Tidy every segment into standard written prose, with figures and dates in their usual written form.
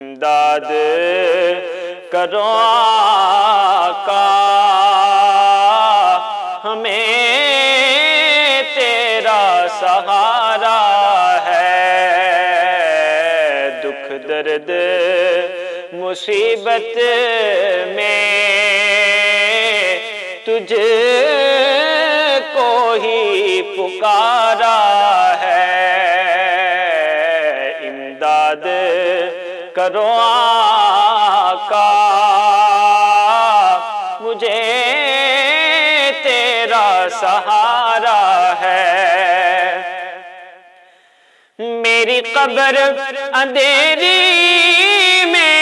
امداد کرو آقا ہمیں تیرا سہارا ہے، دکھ درد مصیبت میں تجھ کو ہی پکارا ہے، امداد کرو آقا مجھے تیرا سہارا ہے، میری قبر اندھیری میں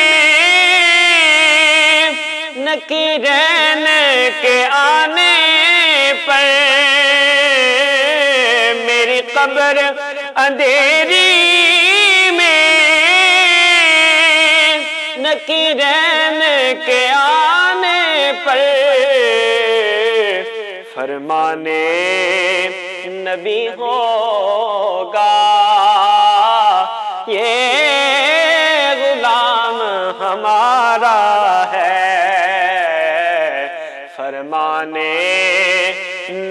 نکیرین کے آنے پر، میری قبر اندھیری نکیرین کے آنے پر، فرمانے نبی ہوگا یہ غلام ہمارا ہے، فرمانے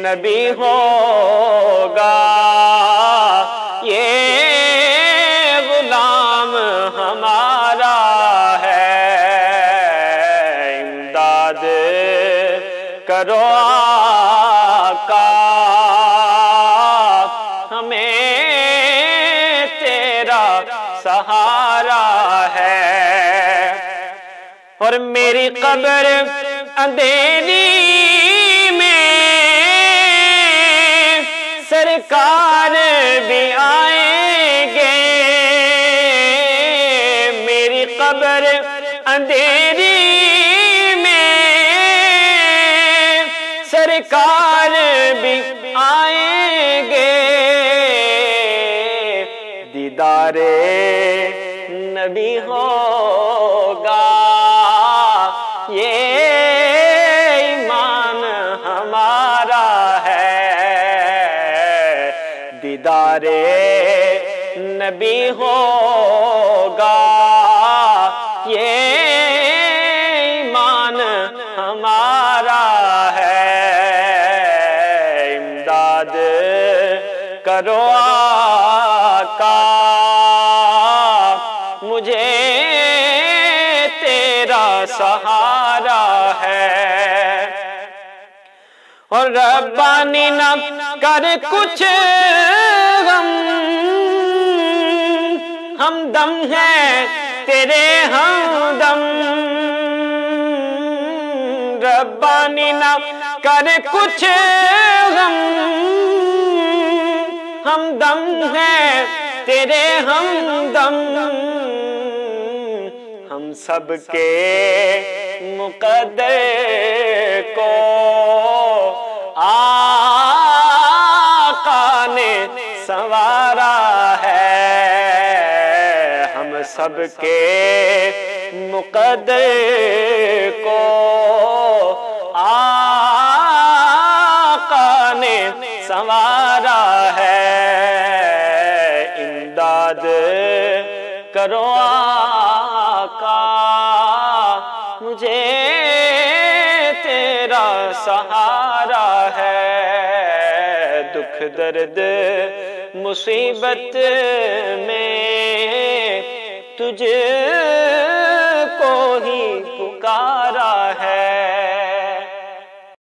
نبی ہوگا یہ غلام ہمارا ہے، امداد کرو آقا ہمیں تیرا سہارا ہے، اور میری قبر اندھیری میں سرکار بھی آئیں گے، میری قبر اندھیری میں سرکار بھی آئیں گے، دیدار نبی ہوگا یہ ایمان ہمارا ہے، دیدار نبی ہوگا یہ ایمان ہمارا ہے، امداد کرو آقا مجھے تیرا سہارا ہے، اور ربانی نہ کر کچھ غم، ہمدم ہے تیرے ہمدم، ربانی نہ کر کچھ غم، ہمدم ہے تیرے ہمدم، ہم سب کے مقدر کو آقا نے سنوارا ہے، ہم سب کے مقدر کو آقا نے سنوارا ہے، امداد کرو آقا مجھے تیرا سہارا ہے، دکھ درد مصیبت میں تجھ